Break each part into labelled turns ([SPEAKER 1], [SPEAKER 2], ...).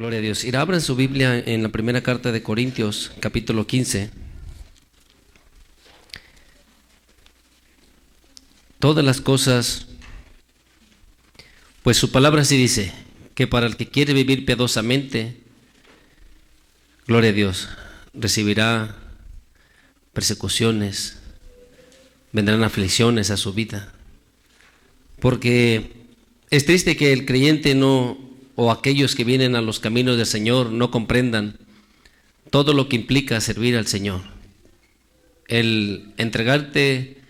[SPEAKER 1] Gloria a Dios. Y abran su Biblia en la primera carta de Corintios, capítulo 15. Todas las cosas, pues su palabra sí dice que para el que quiere vivir piadosamente, gloria a Dios, recibirá persecuciones, vendrán aflicciones a su vida. Porque es triste que el creyente o aquellos que vienen a los caminos del Señor no comprendan todo lo que implica servir al Señor. El entregarte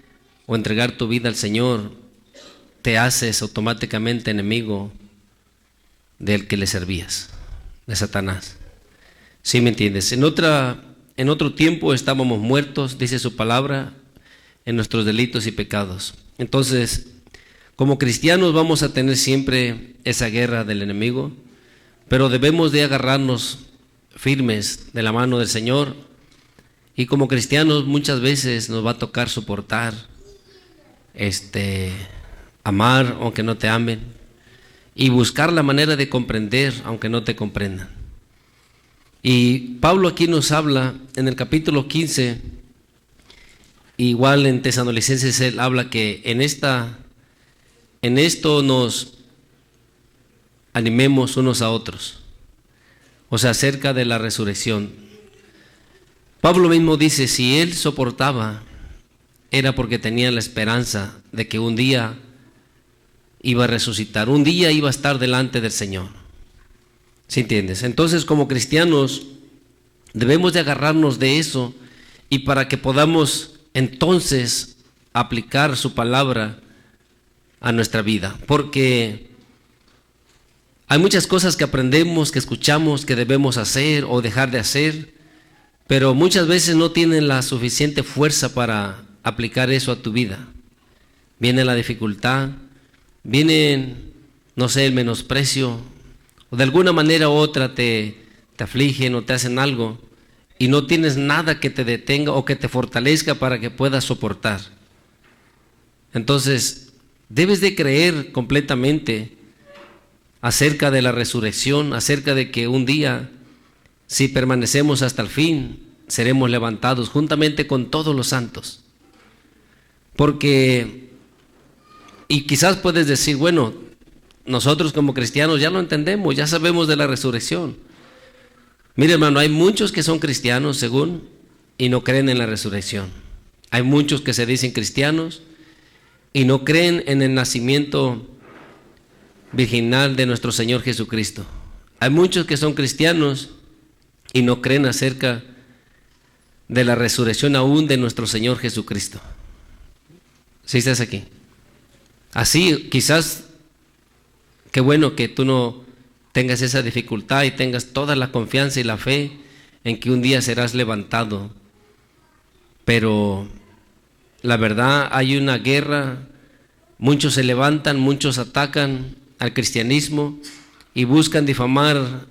[SPEAKER 1] o entregar tu vida al Señor te haces automáticamente enemigo del que le servías, de Satanás. ¿Sí me entiendes? En otro tiempo estábamos muertos, dice su palabra, en nuestros delitos y pecados. Entonces, como cristianos vamos a tener siempre esa guerra del enemigo, pero debemos de agarrarnos firmes de la mano del Señor, y como cristianos muchas veces nos va a tocar soportar, amar aunque no te amen, y buscar la manera de comprender aunque no te comprendan. Y Pablo aquí nos habla en el capítulo 15, igual en Tesalonicenses él habla que en esto nos animemos unos a otros, o sea, acerca de la resurrección. Pablo mismo dice, si él soportaba, era porque tenía la esperanza de que un día iba a resucitar, un día iba a estar delante del Señor. ¿Sí entiendes? Entonces, como cristianos, debemos de agarrarnos de eso, y para que podamos entonces aplicar su palabra a nuestra vida, porque hay muchas cosas que aprendemos, que escuchamos, que debemos hacer o dejar de hacer, pero muchas veces no tienen la suficiente fuerza para aplicar eso a tu vida. Viene la dificultad, viene, no sé, el menosprecio, o de alguna manera u otra te afligen o te hacen algo, y no tienes nada que te detenga o que te fortalezca para que puedas soportar. Entonces, debes de creer completamente acerca de la resurrección, acerca de que un día, si permanecemos hasta el fin, seremos levantados juntamente con todos los santos. Porque, y quizás puedes decir, bueno, nosotros como cristianos ya lo entendemos, ya sabemos de la resurrección. Mire, hermano, hay muchos que son cristianos según y no creen en la resurrección. Hay muchos que se dicen cristianos y no creen en el nacimiento virginal de nuestro Señor Jesucristo. Hay muchos que son cristianos y no creen acerca de la resurrección aún de nuestro Señor Jesucristo. ¿Sí estás aquí? Así, quizás, qué bueno que tú no tengas esa dificultad y tengas toda la confianza y la fe en que un día serás levantado. Pero la verdad, hay una guerra, muchos se levantan, muchos atacan al cristianismo y buscan difamar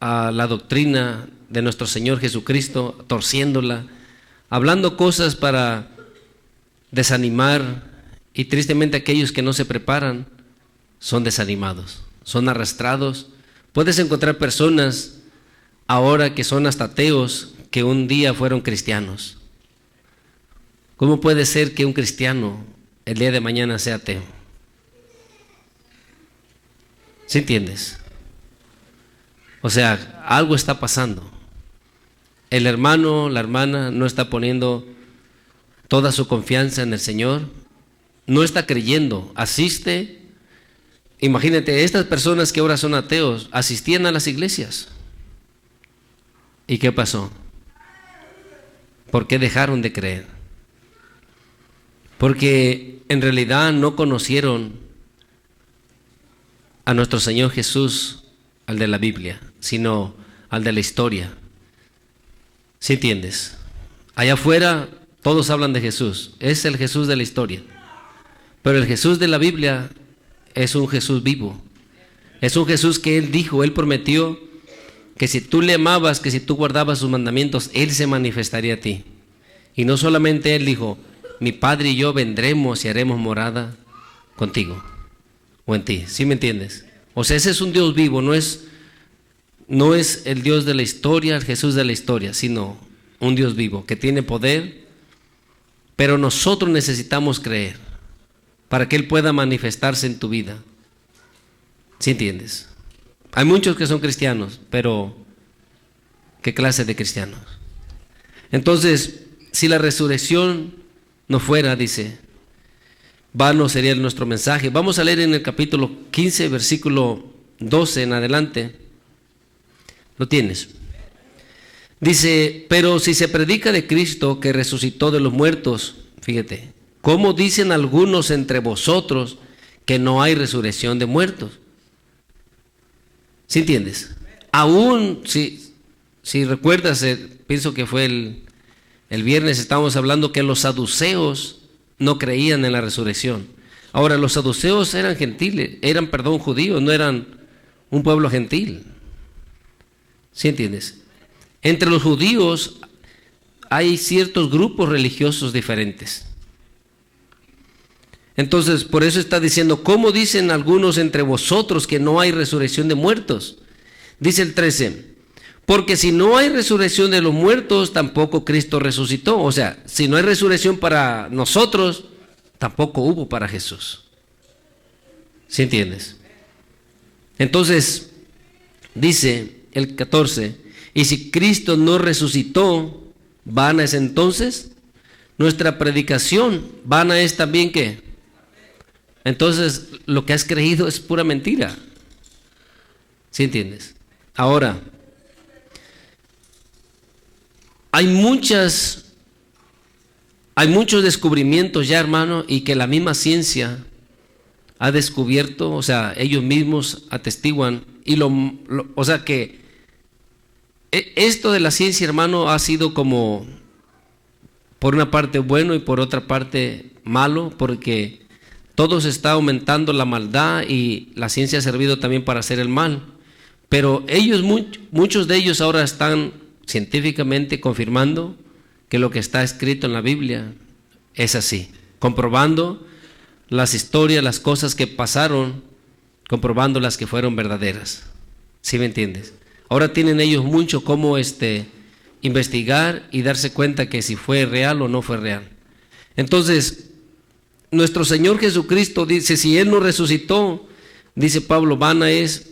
[SPEAKER 1] a la doctrina de nuestro Señor Jesucristo, torciéndola, hablando cosas para desanimar, y tristemente aquellos que no se preparan son desanimados, son arrastrados. Puedes encontrar personas ahora que son hasta ateos que un día fueron cristianos. ¿Cómo puede ser que un cristiano el día de mañana sea ateo? ¿Sí entiendes? O sea, algo está pasando. El hermano, la hermana no está poniendo toda su confianza en el Señor, no está creyendo, asiste. Imagínate, estas personas que ahora son ateos asistían a las iglesias. ¿Y qué pasó? ¿Por qué dejaron de creer? Porque en realidad no conocieron a nuestro Señor Jesús, al de la Biblia, sino al de la historia. ¿Sí entiendes? Allá afuera todos hablan de Jesús, es el Jesús de la historia, pero el Jesús de la Biblia es un Jesús vivo, es un Jesús que Él dijo, Él prometió que si tú le amabas, que si tú guardabas sus mandamientos, Él se manifestaría a ti. Y no solamente Él dijo, mi Padre y yo vendremos y haremos morada contigo o en ti. ¿Sí me entiendes? O sea, ese es un Dios vivo, no es no es el Dios de la historia, el Jesús de la historia, sino un Dios vivo que tiene poder, pero nosotros necesitamos creer para que Él pueda manifestarse en tu vida. ¿Sí entiendes? Hay muchos que son cristianos, pero ¿qué clase de cristianos? Entonces, si la resurrección no fuera, dice, vano sería nuestro mensaje. Vamos a leer en el capítulo 15, versículo 12 en adelante. ¿Lo tienes? Dice, pero si se predica de Cristo que resucitó de los muertos, fíjate, ¿cómo dicen algunos entre vosotros que no hay resurrección de muertos? ¿Sí entiendes? Aún, si recuerdas, pienso que fue el viernes, estábamos hablando que los saduceos no creían en la resurrección. Ahora, los saduceos eran gentiles, judíos, no eran un pueblo gentil. ¿Sí entiendes? Entre los judíos hay ciertos grupos religiosos diferentes. Entonces, por eso está diciendo, ¿cómo dicen algunos entre vosotros que no hay resurrección de muertos? Dice el 13, porque si no hay resurrección de los muertos, tampoco Cristo resucitó. O sea, si no hay resurrección para nosotros, tampoco hubo para Jesús. ¿Sí entiendes? Entonces, dice el 14, y si Cristo no resucitó, vana es entonces nuestra predicación, vana es también ¿qué? Entonces lo que has creído es pura mentira. ¿Sí entiendes? Ahora, hay muchos descubrimientos ya, hermano, y que la misma ciencia ha descubierto, o sea, ellos mismos atestiguan, o sea que esto de la ciencia, hermano, ha sido como por una parte bueno y por otra parte malo, porque todo se está aumentando la maldad y la ciencia ha servido también para hacer el mal. Pero muchos de ellos ahora están científicamente confirmando que lo que está escrito en la Biblia es así, comprobando las historias, las cosas que pasaron, comprobando las que fueron verdaderas. ¿Sí me entiendes? Ahora tienen ellos mucho cómo investigar y darse cuenta que si fue real o no fue real. Entonces, nuestro Señor Jesucristo dice, si Él no resucitó, dice Pablo, vana es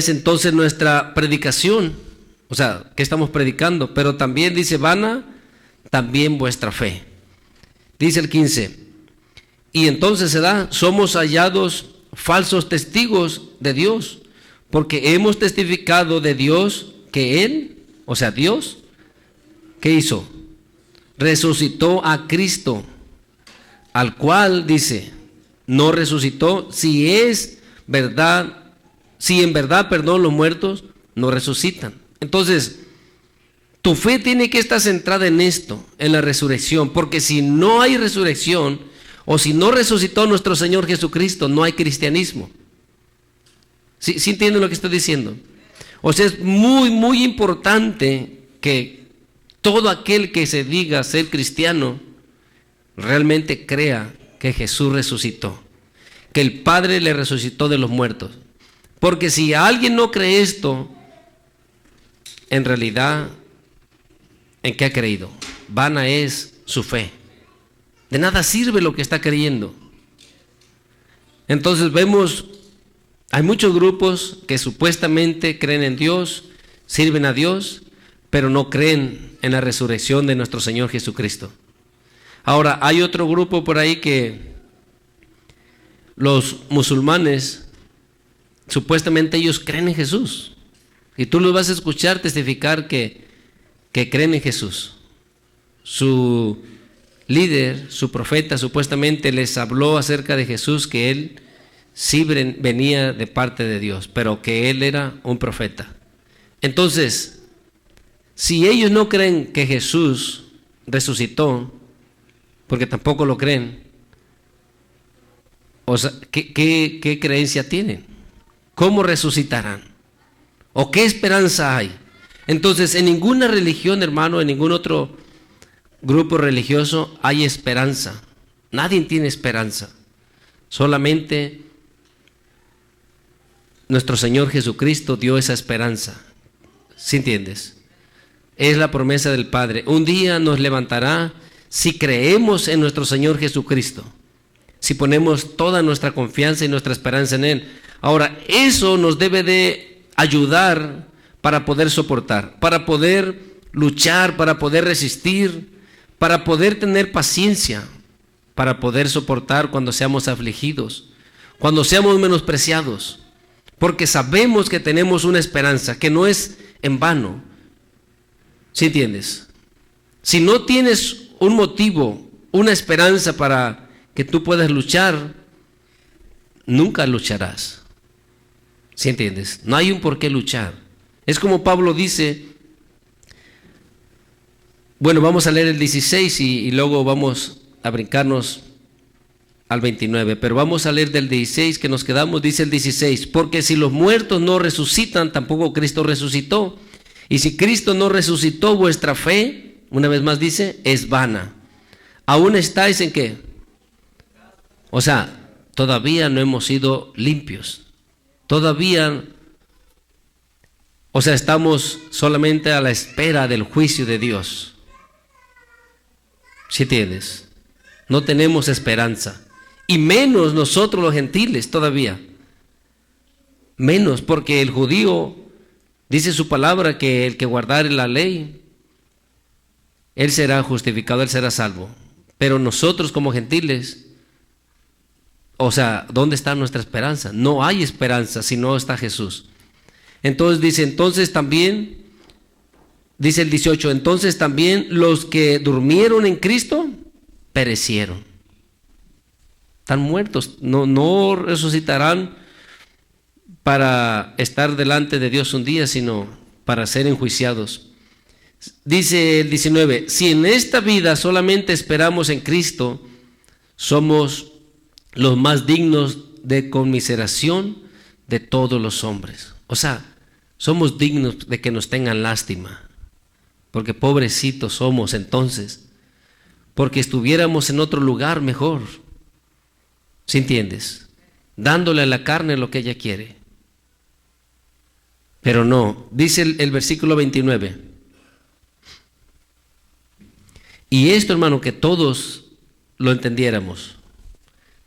[SPEAKER 1] entonces nuestra predicación, o sea, que estamos predicando, pero también dice, vana también vuestra fe. Dice el 15, y entonces somos hallados falsos testigos de Dios, porque hemos testificado de Dios que Él, o sea, Dios, ¿qué hizo? Resucitó a Cristo, al cual dice, no resucitó, si en verdad, los muertos no resucitan. Entonces, tu fe tiene que estar centrada en esto, en la resurrección, porque si no hay resurrección, o si no resucitó nuestro Señor Jesucristo, no hay cristianismo. ¿Sí entienden lo que estoy diciendo? O sea, es muy, muy importante que todo aquel que se diga ser cristiano realmente crea que Jesús resucitó, que el Padre le resucitó de los muertos. Porque si alguien no cree esto, en realidad, ¿en qué ha creído? Vana es su fe. De nada sirve lo que está creyendo. Entonces vemos, hay muchos grupos que supuestamente creen en Dios, sirven a Dios, pero no creen en la resurrección de nuestro Señor Jesucristo. Ahora, hay otro grupo por ahí que los musulmanes, supuestamente ellos creen en Jesús. Y tú los vas a escuchar testificar que creen en Jesús. Su líder, su profeta, supuestamente les habló acerca de Jesús, que él sí venía de parte de Dios, pero que él era un profeta. Entonces, si ellos no creen que Jesús resucitó, porque tampoco lo creen, o sea, ¿qué creencia tienen? ¿Cómo resucitarán? ¿O qué esperanza hay? Entonces, en ninguna religión, hermano, en ningún otro grupo religioso hay esperanza. Nadie tiene esperanza. Solamente nuestro Señor Jesucristo dio esa esperanza. ¿Sí entiendes? Es la promesa del Padre. Un día nos levantará si creemos en nuestro Señor Jesucristo, si ponemos toda nuestra confianza y nuestra esperanza en Él. Ahora, eso nos debe de ayudar para poder soportar, para poder luchar, para poder resistir, para poder tener paciencia, para poder soportar cuando seamos afligidos, cuando seamos menospreciados, porque sabemos que tenemos una esperanza que no es en vano. ¿Sí entiendes? Si no tienes un motivo, una esperanza para que tú puedas luchar, nunca lucharás. ¿Sí entiendes? No hay un por qué luchar. Es como Pablo dice, bueno, vamos a leer el 16 y luego vamos a brincarnos al 29, pero vamos a leer del 16 que nos quedamos. Dice el 16, porque si los muertos no resucitan, tampoco Cristo resucitó. Y si Cristo no resucitó, vuestra fe, una vez más dice, es vana. ¿Aún estáis en qué? O sea, todavía no hemos sido limpios. Todavía, o sea, estamos solamente a la espera del juicio de Dios. ¿Sí entiendes? No tenemos esperanza. Y menos nosotros los gentiles todavía. Menos, porque el judío dice su palabra que el que guardare la ley, él será justificado, él será salvo. Pero nosotros como gentiles, o sea, ¿dónde está nuestra esperanza? No hay esperanza si no está Jesús. Entonces dice, entonces también, dice el 18, entonces también los que durmieron en Cristo perecieron. Están muertos, no resucitarán para estar delante de Dios un día, sino para ser enjuiciados. Dice el 19, si en esta vida solamente esperamos en Cristo, somos los más dignos de conmiseración de todos los hombres. O sea, somos dignos de que nos tengan lástima, porque pobrecitos somos entonces, porque estuviéramos en otro lugar mejor. ¿Sí entiendes? Dándole a la carne lo que ella quiere. Pero no, dice el versículo 29. Y esto, hermano, que todos lo entendiéramos.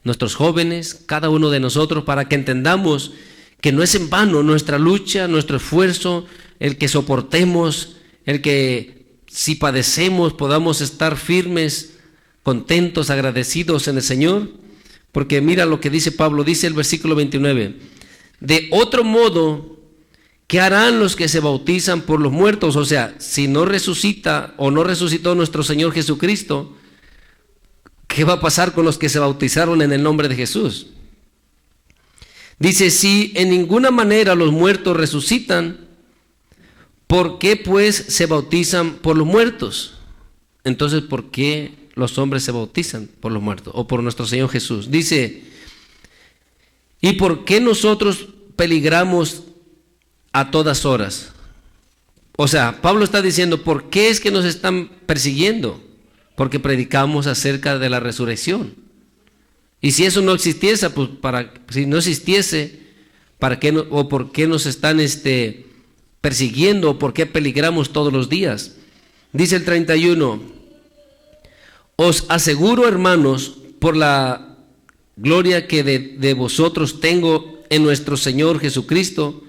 [SPEAKER 1] Nuestros jóvenes, cada uno de nosotros, para que entendamos que no es en vano nuestra lucha, nuestro esfuerzo, el que soportemos, el que si padecemos podamos estar firmes, contentos, agradecidos en el Señor. Porque mira lo que dice Pablo, dice el versículo 29. De otro modo, ¿qué harán los que se bautizan por los muertos? O sea, si no resucita o no resucitó nuestro Señor Jesucristo, ¿qué va a pasar con los que se bautizaron en el nombre de Jesús? Dice, si en ninguna manera los muertos resucitan, ¿por qué pues se bautizan por los muertos? Entonces, ¿por qué los hombres se bautizan por los muertos o por nuestro Señor Jesús? Dice, ¿y por qué nosotros peligramos a todas horas? O sea, Pablo está diciendo, ¿por qué es que nos están persiguiendo? Porque predicamos acerca de la resurrección. Y si eso no existiese, pues si no existiese, ¿para qué o por qué nos están persiguiendo o por qué peligramos todos los días? Dice el 31, os aseguro, hermanos, por la gloria que de vosotros tengo en nuestro Señor Jesucristo,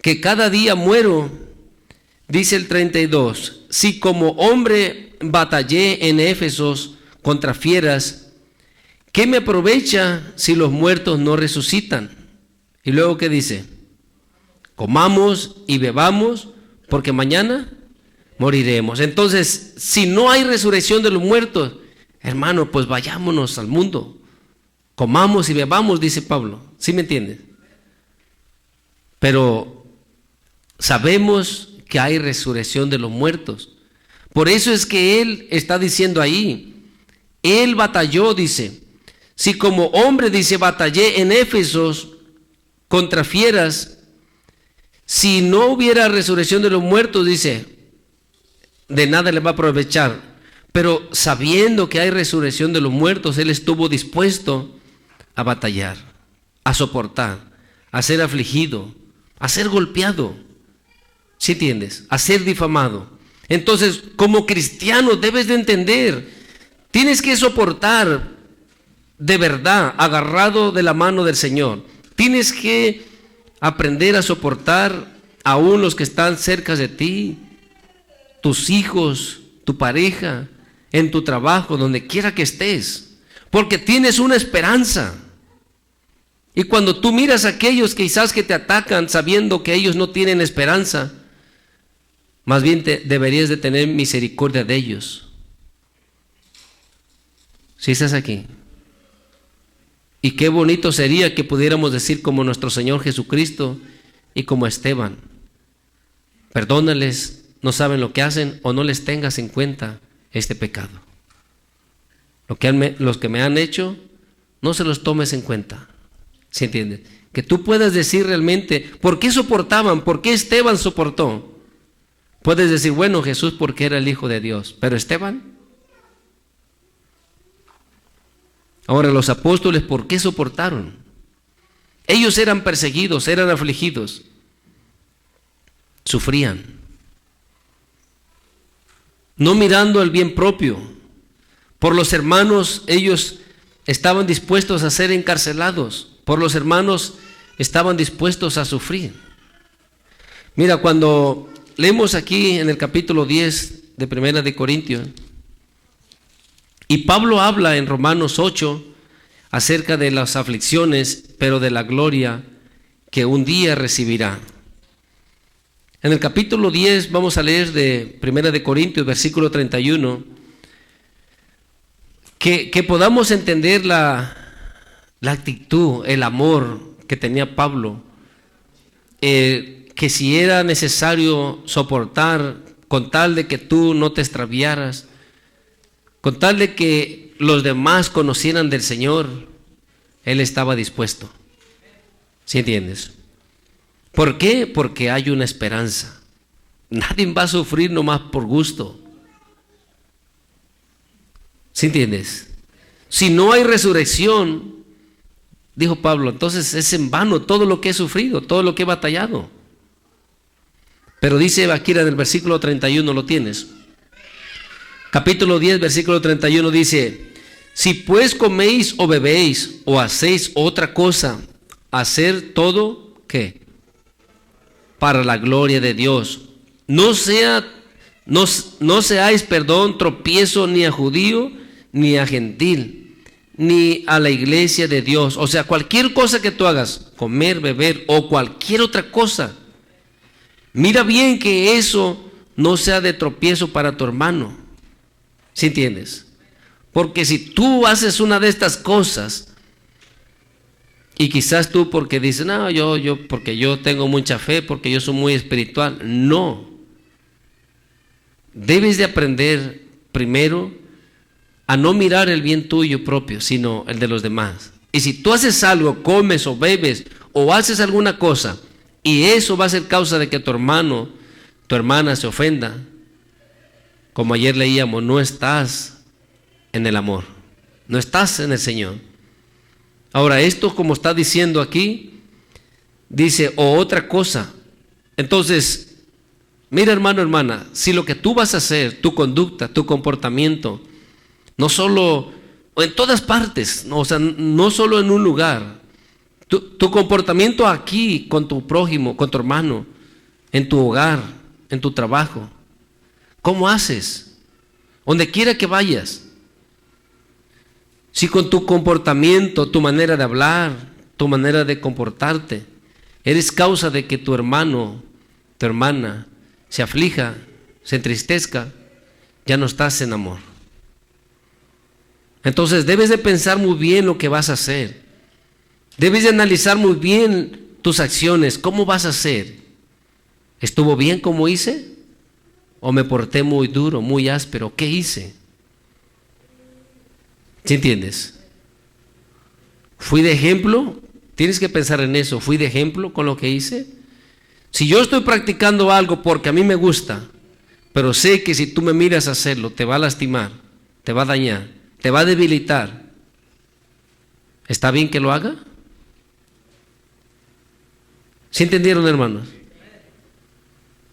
[SPEAKER 1] que cada día muero. Dice el 32, si como hombre batallé en Éfesos contra fieras, ¿qué me aprovecha si los muertos no resucitan? Y luego, ¿qué dice? Comamos y bebamos, porque mañana moriremos. Entonces, si no hay resurrección de los muertos, hermano, pues vayámonos al mundo. Comamos y bebamos, dice Pablo. ¿Sí me entiendes? Pero sabemos que hay resurrección de los muertos. Por eso es que él está diciendo ahí, él batalló, dice, si como hombre, dice, batallé en Éfesos contra fieras, si no hubiera resurrección de los muertos, dice, de nada le va a aprovechar. Pero sabiendo que hay resurrección de los muertos, él estuvo dispuesto a batallar, a soportar, a ser afligido, a ser golpeado. ¿Sí entiendes? A ser difamado. Entonces, como cristiano debes de entender, tienes que soportar de verdad, agarrado de la mano del Señor. Tienes que aprender a soportar aún los que están cerca de ti, tus hijos, tu pareja, en tu trabajo, donde quiera que estés, porque tienes una esperanza. Y cuando tú miras a aquellos quizás que te atacan sabiendo que ellos no tienen esperanza, más bien deberías de tener misericordia de ellos. Si estás aquí. Y qué bonito sería que pudiéramos decir como nuestro Señor Jesucristo y como Esteban: perdónales, no saben lo que hacen, o no les tengas en cuenta este pecado. Los que me han hecho, no se los tomes en cuenta. ¿Sí entiendes? Que tú puedas decir realmente, ¿por qué soportaban? ¿Por qué Esteban soportó? Puedes decir, bueno, Jesús porque era el Hijo de Dios, pero Esteban. Ahora, los apóstoles, ¿por qué soportaron? Ellos eran perseguidos, eran afligidos, sufrían, no mirando el bien propio. Por los hermanos, ellos estaban dispuestos a ser encarcelados. Por los hermanos, estaban dispuestos a sufrir. Mira, cuando leemos aquí en el capítulo 10 de Primera de Corintios, y Pablo habla en Romanos 8 acerca de las aflicciones, pero de la gloria que un día recibirá. En el capítulo 10 vamos a leer de Primera de Corintios, versículo 31, que podamos entender la actitud, el amor que tenía Pablo, que si era necesario soportar con tal de que tú no te extraviaras, con tal de que los demás conocieran del Señor, él estaba dispuesto. ¿Sí entiendes? ¿Por qué? Porque hay una esperanza. Nadie va a sufrir nomás por gusto. ¿Sí entiendes? Si no hay resurrección, dijo Pablo, entonces es en vano todo lo que he sufrido, todo lo que he batallado. Pero dice aquí en el versículo 31, ¿lo tienes? Capítulo 10, versículo 31 dice: si pues coméis o bebéis o hacéis otra cosa, hacer todo, ¿qué? Para la gloria de Dios. No seáis, tropiezo ni a judío, ni a gentil, ni a la iglesia de Dios. O sea, cualquier cosa que tú hagas, comer, beber o cualquier otra cosa, mira bien que eso no sea de tropiezo para tu hermano. ¿Sí entiendes? Porque si tú haces una de estas cosas, y quizás tú porque dices, no, porque yo tengo mucha fe, porque yo soy muy espiritual. No. Debes de aprender primero a no mirar el bien tuyo propio, sino el de los demás. Y si tú haces algo, comes o bebes o haces alguna cosa, y eso va a ser causa de que tu hermano, tu hermana se ofenda, como ayer leíamos, no estás en el amor, no estás en el Señor. Ahora, esto como está diciendo aquí, dice, o otra cosa. Entonces, mira, hermano, hermana, si lo que tú vas a hacer, tu conducta, tu comportamiento, no solo, en todas partes, no, o sea, no solo en un lugar, tu comportamiento aquí con tu prójimo, con tu hermano, en tu hogar, en tu trabajo, ¿cómo haces? Donde quiera que vayas. Si con tu comportamiento, tu manera de hablar, tu manera de comportarte, eres causa de que tu hermano, tu hermana, se aflija, se entristezca, ya no estás en amor. Entonces debes de pensar muy bien lo que vas a hacer. Debes de analizar muy bien tus acciones. ¿Cómo vas a hacer? ¿Estuvo bien como hice? ¿O me porté muy duro, muy áspero? ¿Qué hice? ¿Sí entiendes? ¿Fui de ejemplo? Tienes que pensar en eso. ¿Fui de ejemplo con lo que hice? Si yo estoy practicando algo porque a mí me gusta, pero sé que si tú me miras a hacerlo, te va a lastimar, te va a dañar, te va a debilitar, ¿está bien que lo haga? ¿Sí entendieron, hermanos?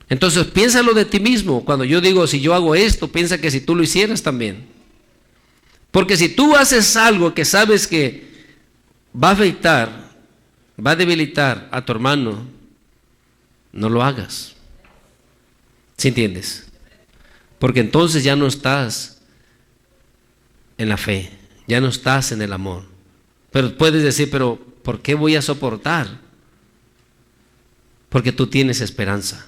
[SPEAKER 1] Entonces piénsalo de ti mismo. Cuando yo digo, si yo hago esto, piensa que si tú lo hicieras también. Porque si tú haces algo que sabes que va a afectar, va a debilitar a tu hermano, no lo hagas. ¿Sí entiendes? Porque entonces ya no estás en la fe, ya no estás en el amor. Pero puedes decir, pero ¿por qué voy a soportar? Porque tú tienes esperanza.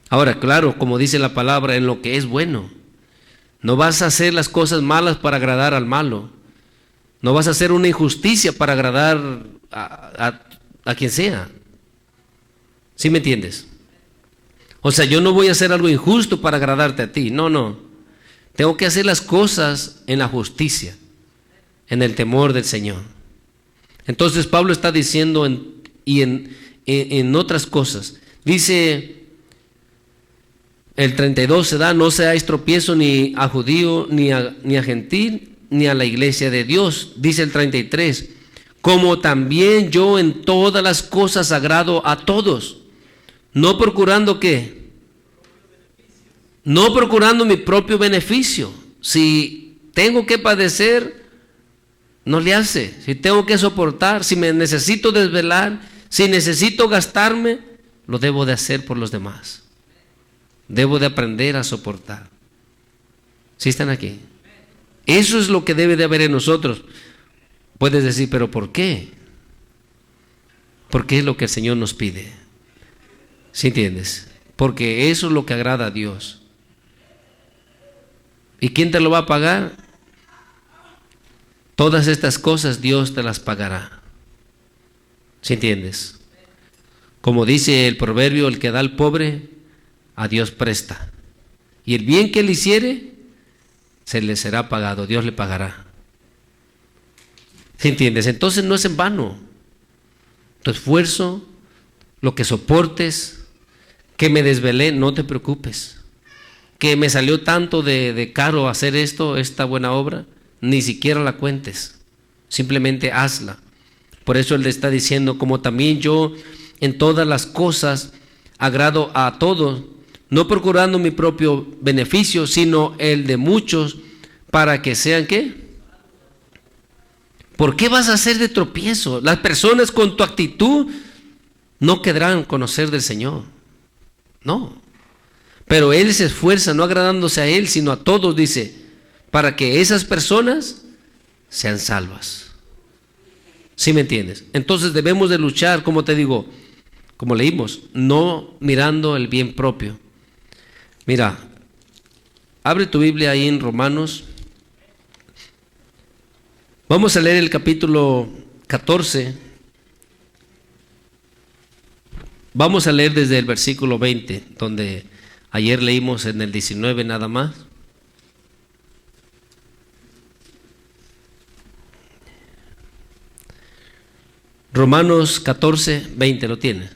[SPEAKER 1] Ahora, claro, como dice la palabra, en lo que es bueno. No vas a hacer las cosas malas para agradar al malo. No vas a hacer una injusticia para agradar a quien sea. ¿Sí me entiendes? O sea, yo no voy a hacer algo injusto para agradarte a ti. No, no. Tengo que hacer las cosas en la justicia, en el temor del Señor. Entonces Pablo está diciendo en otras cosas. Dice el 32 se da, no seáis tropiezo ni a judío, ni a gentil, ni a la iglesia de Dios. Dice el 33, como también yo en todas las cosas agrado a todos, no procurando ¿qué? No procurando mi propio beneficio. Si tengo que padecer, no le hace. Si tengo que soportar, si me necesito desvelar, si necesito gastarme, lo debo de hacer por los demás. Debo de aprender a soportar. ¿Sí están aquí? Eso es lo que debe de haber en nosotros. Puedes decir, pero ¿por qué? Porque es lo que el Señor nos pide. ¿Sí entiendes? Porque eso es lo que agrada a Dios. ¿Y quién te lo va a pagar? Todas estas cosas Dios te las pagará. ¿Sí entiendes? Como dice el proverbio, el que da al pobre, a Dios presta. Y el bien que él hiciere, se le será pagado, Dios le pagará. ¿Sí entiendes? Entonces no es en vano. Tu esfuerzo, lo que soportes, que me desvelé, no te preocupes. Que me salió tanto de caro hacer esta buena obra, ni siquiera la cuentes. Simplemente hazla. Por eso él le está diciendo, como también yo en todas las cosas agrado a todos, no procurando mi propio beneficio, sino el de muchos, para que sean ¿qué? ¿Por qué vas a hacer de tropiezo? Las personas con tu actitud no querrán conocer del Señor. No. Pero Él se esfuerza, no agradándose a Él, sino a todos, dice, para que esas personas sean salvas. ¿Sí me entiendes? Entonces debemos de luchar, como te digo, como leímos, no mirando el bien propio. Mira, abre tu Biblia ahí en Romanos. Vamos a leer el capítulo 14. Vamos a leer desde el versículo 20, donde ayer leímos en el 19 nada más. Romanos 14, 20, ¿lo tienes?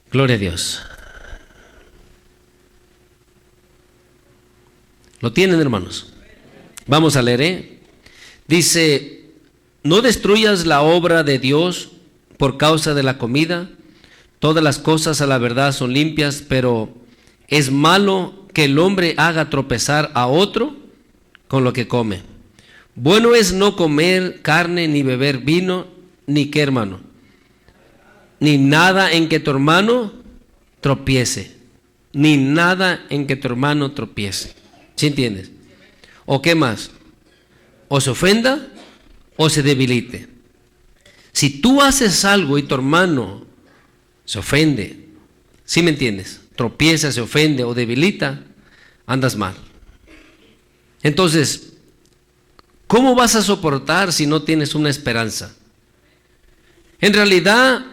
[SPEAKER 1] Gloria a Dios. ¿Lo tienen, hermanos? Vamos a leer, Dice, no destruyas la obra de Dios por causa de la comida. Todas las cosas a la verdad son limpias, pero es malo que el hombre haga tropezar a otro con lo que come. Bueno es no comer carne, ni beber vino, ni qué, hermano, ni nada en que tu hermano tropiece, ni nada en que tu hermano tropiece. ¿Sí entiendes? ¿O qué más? O se ofenda o se debilite. Si tú haces algo y tu hermano se ofende, ¿sí me entiendes? Tropieza, se ofende o debilita, andas mal. Entonces, ¿cómo vas a soportar si no tienes una esperanza? En realidad,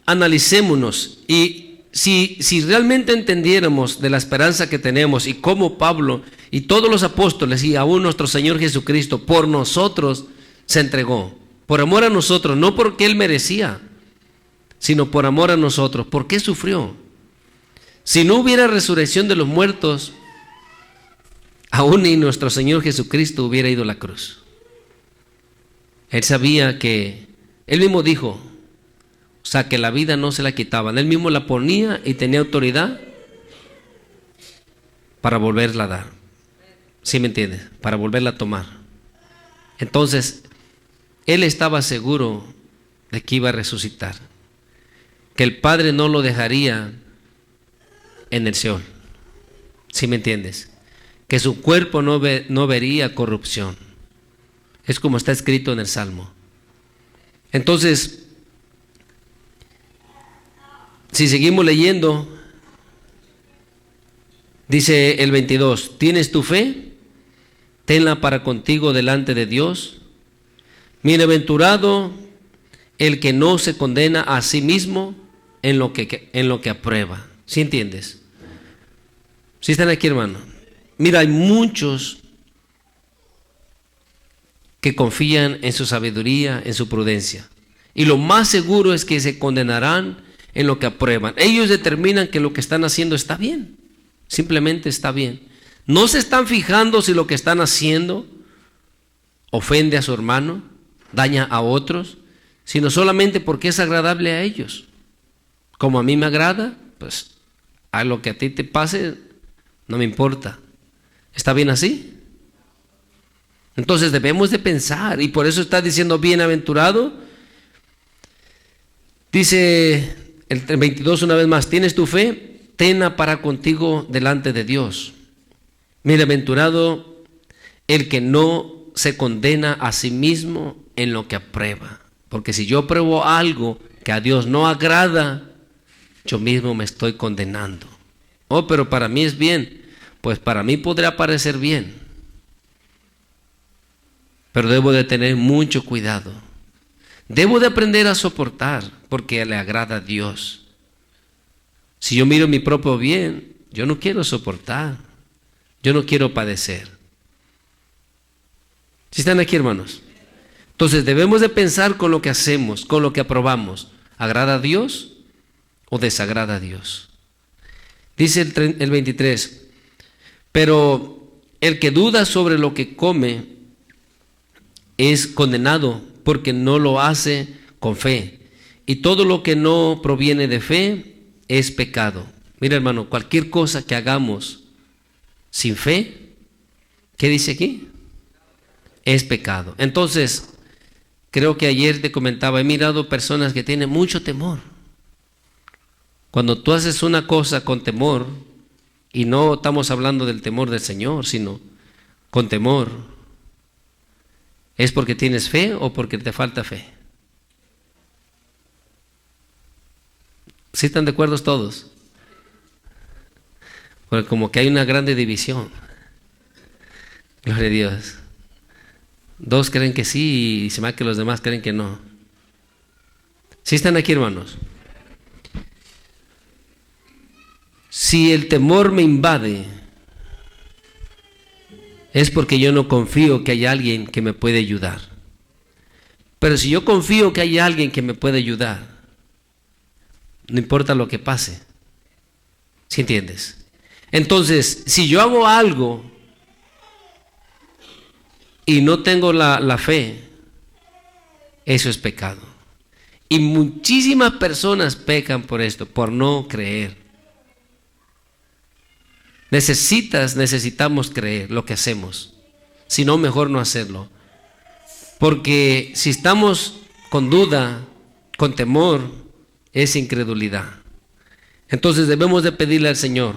[SPEAKER 1] analicémonos, y si realmente entendiéramos de la esperanza que tenemos y cómo Pablo y todos los apóstoles y aún nuestro Señor Jesucristo por nosotros se entregó, por amor a nosotros, no porque Él merecía, sino por amor a nosotros. ¿Por qué sufrió? Si no hubiera resurrección de los muertos, aún ni nuestro Señor Jesucristo hubiera ido a la cruz. Él sabía que, Él mismo dijo, o sea, que la vida no se la quitaban. Él mismo la ponía y tenía autoridad para volverla a dar. ¿Sí me entiendes? Para volverla a tomar. Entonces, Él estaba seguro de que iba a resucitar, que el Padre no lo dejaría en el Seol. ¿Sí me entiendes? Que su cuerpo no vería corrupción. Es como está escrito en el Salmo. Entonces, si seguimos leyendo, dice el 22, ¿tienes tu fe? Tenla para contigo delante de Dios. Bienaventurado el que no se condena a sí mismo en lo que aprueba. ¿Sí entiendes? ¿Sí están aquí, hermano? Mira, hay muchos que confían en su sabiduría, en su prudencia. Y lo más seguro es que se condenarán en lo que aprueban. Ellos determinan que lo que están haciendo está bien. Simplemente está bien. No se están fijando si lo que están haciendo ofende a su hermano, daña a otros, sino solamente porque es agradable a ellos. Como a mí me agrada, pues a lo que a ti te pase no me importa. ¿Está bien así? Entonces debemos de pensar, y por eso está diciendo bienaventurado. Dice el 22 una vez más, ¿tienes tu fe? Tenla para contigo delante de Dios. Bienaventurado el que no se condena a sí mismo en lo que aprueba. Porque si yo apruebo algo que a Dios no agrada, yo mismo me estoy condenando. Oh, pero para mí es bien. Pues para mí podrá parecer bien, pero debo de tener mucho cuidado. Debo de aprender a soportar porque le agrada a Dios. Si yo miro mi propio bien, yo no quiero soportar, yo no quiero padecer. ¿Sí están aquí, hermanos? Entonces debemos de pensar con lo que hacemos, con lo que aprobamos. ¿Agrada a Dios o desagrada a Dios? Dice el 23, pero el que duda sobre lo que come es condenado porque no lo hace con fe. Y todo lo que no proviene de fe es pecado. Mira, hermano, cualquier cosa que hagamos sin fe, ¿qué dice aquí? Es pecado. Entonces, creo que ayer te comentaba, he mirado personas que tienen mucho temor. Cuando tú haces una cosa con temor, y no estamos hablando del temor del Señor, sino con temor, ¿es porque tienes fe o porque te falta fe? ¿Sí están de acuerdo todos? Porque como que hay una grande división. Gloria a Dios. Dos creen que sí y se me da que los demás creen que no. ¿Sí están aquí, hermanos? Si el temor me invade, es porque yo no confío que hay alguien que me puede ayudar. Pero si yo confío que hay alguien que me puede ayudar, no importa lo que pase. ¿Sí entiendes? Entonces, si yo hago algo y no tengo la fe, eso es pecado. Y muchísimas personas pecan por esto, por no creer. Necesitamos creer lo que hacemos, si no, mejor no hacerlo, porque si estamos con duda, con temor, es incredulidad. Entonces debemos de pedirle al Señor.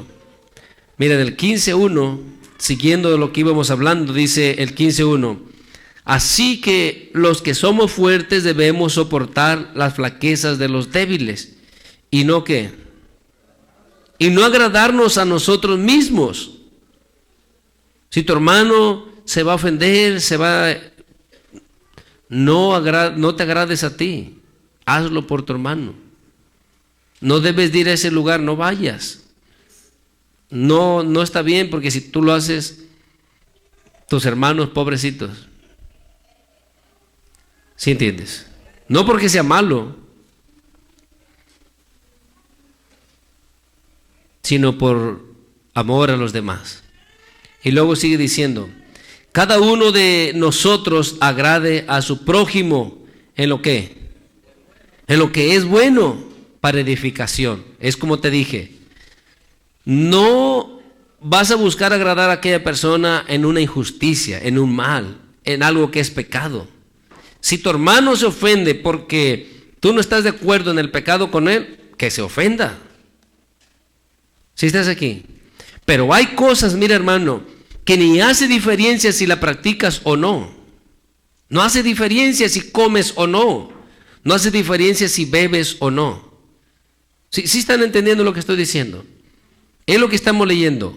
[SPEAKER 1] Mira, en el 15:1, siguiendo lo que íbamos hablando, dice el 15:1, así que los que somos fuertes debemos soportar las flaquezas de los débiles, y no ¿qué? Y no agradarnos a nosotros mismos. Si tu hermano se va a ofender, no te agrades a ti. Hazlo por tu hermano. No debes de ir a ese lugar, no vayas. No está bien, porque si tú lo haces, tus hermanos pobrecitos. ¿Sí entiendes? No porque sea malo, sino por amor a los demás. Y luego sigue diciendo, cada uno de nosotros agrade a su prójimo en lo que es bueno para edificación. Es como te dije, no vas a buscar agradar a aquella persona en una injusticia, en un mal, en algo que es pecado. Si tu hermano se ofende porque tú no estás de acuerdo en el pecado con él, que se ofenda. ¿Sí estás aquí? Pero hay cosas, mira hermano, que ni hace diferencia si la practicas o no. No hace diferencia si comes o no. No hace diferencia si bebes o no. ¿Sí están entendiendo lo que estoy diciendo? Es lo que estamos leyendo.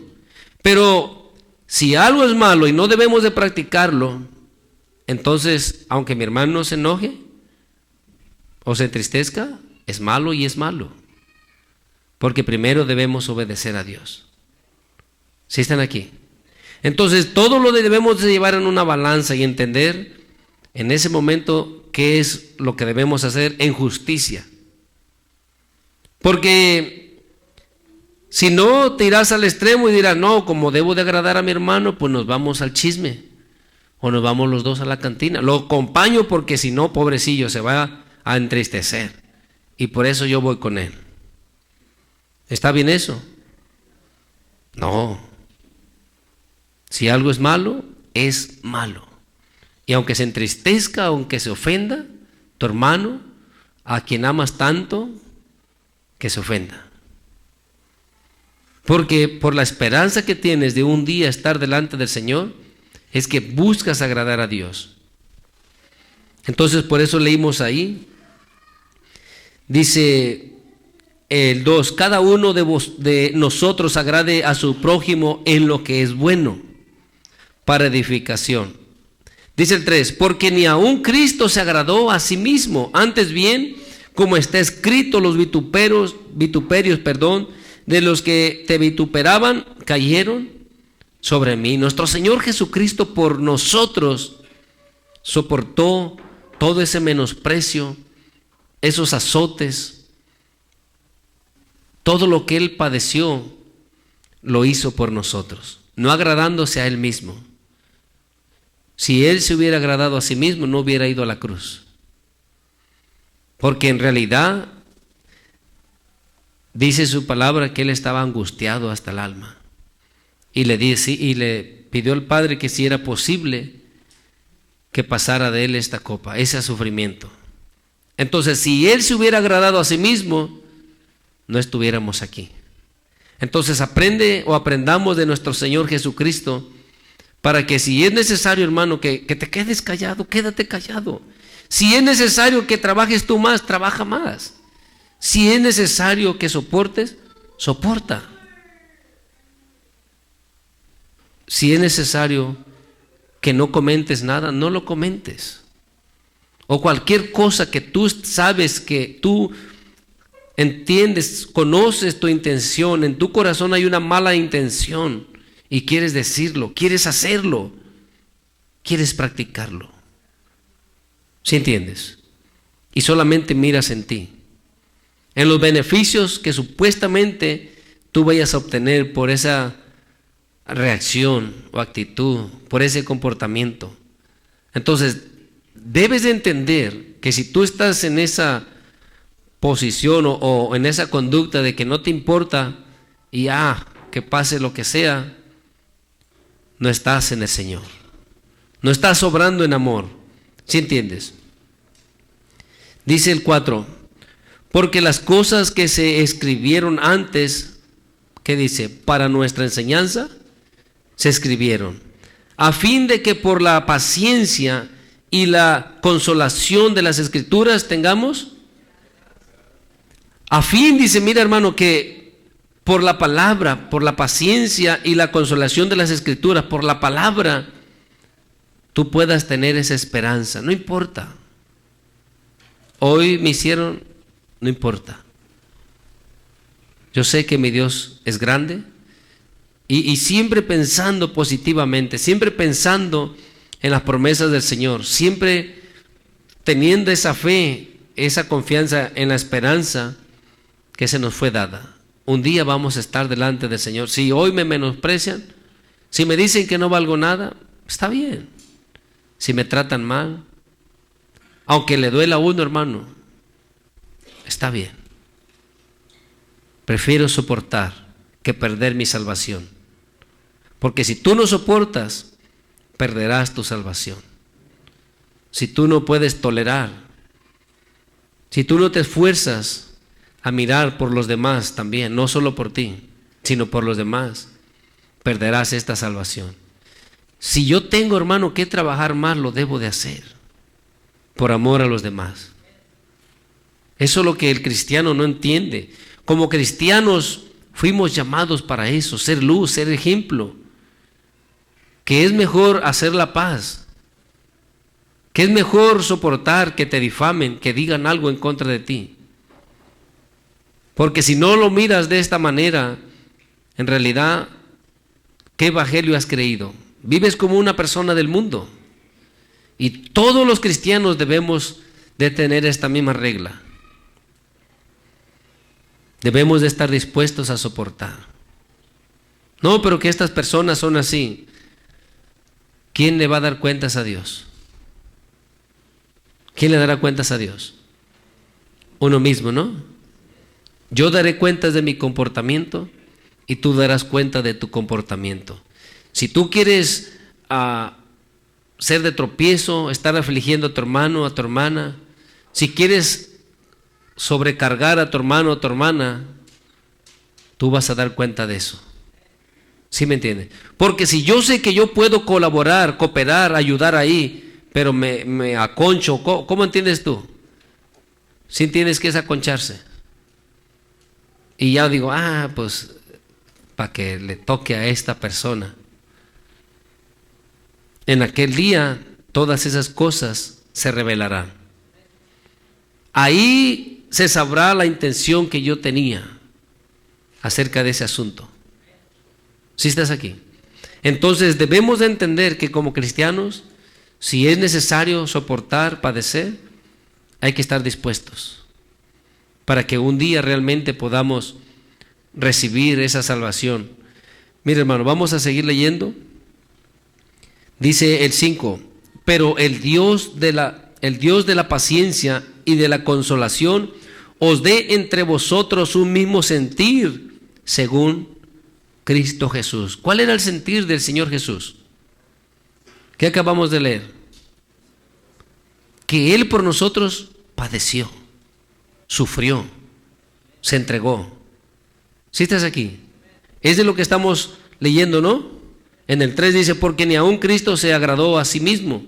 [SPEAKER 1] Pero si algo es malo y no debemos de practicarlo, entonces, aunque mi hermano se enoje o se entristezca, es malo y es malo. Porque primero debemos obedecer a Dios. ¿Sí están aquí? Entonces, todo lo debemos de llevar en una balanza y entender en ese momento qué es lo que debemos hacer en justicia. Porque si no te irás al extremo y dirás, no, como debo de agradar a mi hermano, pues nos vamos al chisme. O nos vamos los dos a la cantina. Lo acompaño porque si no, pobrecillo, se va a entristecer. Y por eso yo voy con él. ¿Está bien eso? No. Si algo es malo, es malo. Y aunque se entristezca, aunque se ofenda, tu hermano, a quien amas tanto, que se ofenda. Porque por la esperanza que tienes de un día estar delante del Señor, es que buscas agradar a Dios. Entonces por eso leímos ahí, dice el 2, cada uno de nosotros agrade a su prójimo en lo que es bueno, para edificación. Dice el 3, porque ni aun Cristo se agradó a sí mismo, antes bien, como está escrito, los vituperios, de los que te vituperaban cayeron sobre mí. Nuestro Señor Jesucristo por nosotros soportó todo ese menosprecio, esos azotes, todo lo que Él padeció, lo hizo por nosotros, no agradándose a Él mismo. Si Él se hubiera agradado a sí mismo, no hubiera ido a la cruz. Porque en realidad, dice su palabra que Él estaba angustiado hasta el alma. Y le pidió al Padre que si era posible que pasara de Él esta copa, ese sufrimiento. Entonces, si Él se hubiera agradado a sí mismo, no estuviéramos aquí. Entonces, aprendamos de nuestro Señor Jesucristo, para que si es necesario, hermano, que te quedes callado, quédate callado. Si es necesario que trabajes tú más, trabaja más. Si es necesario que soportes, soporta. Si es necesario que no comentes nada, no lo comentes. O cualquier cosa que tú sabes, que tú entiendes, conoces tu intención, en tu corazón hay una mala intención y quieres decirlo, quieres hacerlo, quieres practicarlo. ¿Sí entiendes? Y solamente miras en ti, en los beneficios que supuestamente tú vayas a obtener por esa reacción o actitud, por ese comportamiento. Entonces, debes de entender que si tú estás en esa posición o en esa conducta de que no te importa y que pase lo que sea, no estás en el Señor, no estás obrando en amor. ¿Sí entiendes? Dice el 4, porque las cosas que se escribieron antes, ¿qué dice? Para nuestra enseñanza, se escribieron, a fin de que por la paciencia y la consolación de las Escrituras tengamos, a fin, dice, mira hermano, que por la palabra, por la paciencia y la consolación de las Escrituras, por la palabra, tú puedas tener esa esperanza. No importa. Hoy me hicieron, no importa. Yo sé que mi Dios es grande y siempre pensando positivamente, siempre pensando en las promesas del Señor, siempre teniendo esa fe, esa confianza en la esperanza que se nos fue dada. Un día vamos a estar delante del Señor. Si hoy me menosprecian, Si me dicen que no valgo nada, está bien. Si me tratan mal, aunque le duela a uno, hermano, está bien. Prefiero soportar que perder mi salvación. Porque si tú no soportas, perderás tu salvación. Si tú no puedes tolerar, si tú no te esfuerzas a mirar por los demás también, no solo por ti, sino por los demás, perderás esta salvación. Si yo tengo, hermano, que trabajar más, lo debo de hacer, por amor a los demás. Eso es lo que el cristiano no entiende. Como cristianos fuimos llamados para eso, ser luz, ser ejemplo. Que es mejor hacer la paz, que es mejor soportar que te difamen, que digan algo en contra de ti. Porque si no lo miras de esta manera, en realidad, ¿qué evangelio has creído? Vives como una persona del mundo. Y todos los cristianos debemos de tener esta misma regla. Debemos de estar dispuestos a soportar. No, pero que estas personas son así. ¿Quién le va a dar cuentas a Dios? ¿Quién le dará cuentas a Dios? Uno mismo, ¿no? Yo daré cuentas de mi comportamiento y tú darás cuenta de tu comportamiento. Si tú quieres ser de tropiezo, estar afligiendo a tu hermano, a tu hermana, si quieres sobrecargar a tu hermano o a tu hermana, tú vas a dar cuenta de eso. ¿Sí me entiende? Porque si yo sé que yo puedo colaborar, cooperar, ayudar ahí, pero me aconcho, ¿cómo entiendes tú? ¿Sí entiendes qué es aconcharse? Y ya digo, pues para que le toque a esta persona. En aquel día todas esas cosas se revelarán. Ahí se sabrá la intención que yo tenía acerca de ese asunto. ¿Sí estás aquí? Entonces debemos de entender que como cristianos, si es necesario soportar, padecer, hay que estar dispuestos para que un día realmente podamos recibir esa salvación. Mire, hermano, vamos a seguir leyendo. Dice el 5, pero el Dios de la paciencia y de la consolación os dé entre vosotros un mismo sentir según Cristo Jesús. ¿Cuál era el sentir del Señor Jesús? ¿Qué acabamos de leer? Que Él por nosotros padeció, sufrió, se entregó. ¿Sí estás aquí? Es de lo que estamos leyendo, ¿no? En el 3 dice, porque ni aun Cristo se agradó a sí mismo.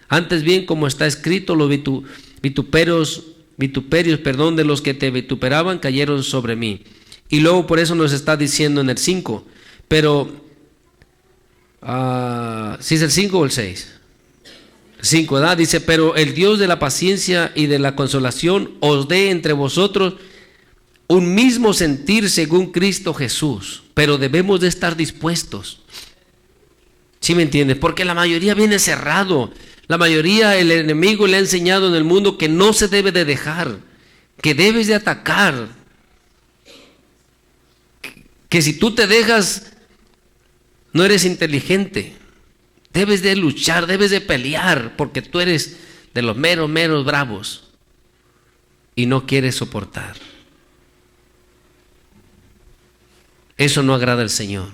[SPEAKER 1] Antes bien, como está escrito, los vituperios, de los que te vituperaban cayeron sobre mí. Y luego por eso nos está diciendo en el 5, pero, ¿sí es el 5 o el 6? 5, ¿verdad? Dice, pero el Dios de la paciencia y de la consolación os dé entre vosotros un mismo sentir según Cristo Jesús. Pero debemos de estar dispuestos. ¿Sí me entiendes? Porque la mayoría viene cerrado. La mayoría, el enemigo le ha enseñado en el mundo que no se debe de dejar, que debes de atacar. Que si tú te dejas, no eres inteligente. Debes de luchar, debes de pelear, porque tú eres de los meros bravos y no quieres soportar. Eso no agrada al Señor.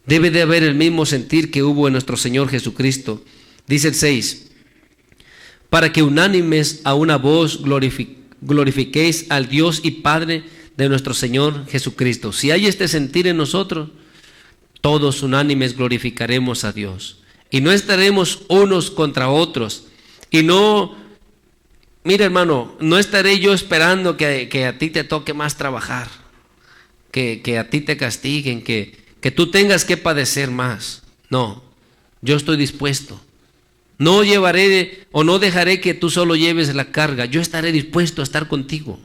[SPEAKER 1] Debe de haber el mismo sentir que hubo en nuestro Señor Jesucristo. Dice el 6, para que unánimes a una voz glorifiquéis al Dios y Padre de nuestro Señor Jesucristo. Si hay este sentir en nosotros, todos unánimes glorificaremos a Dios. Y no estaremos unos contra otros. Y no, mira hermano, no estaré yo esperando que a ti te toque más trabajar, que a ti te castiguen, que tú tengas que padecer más. No, yo estoy dispuesto. No llevaré o no dejaré que tú solo lleves la carga. Yo estaré dispuesto a estar contigo.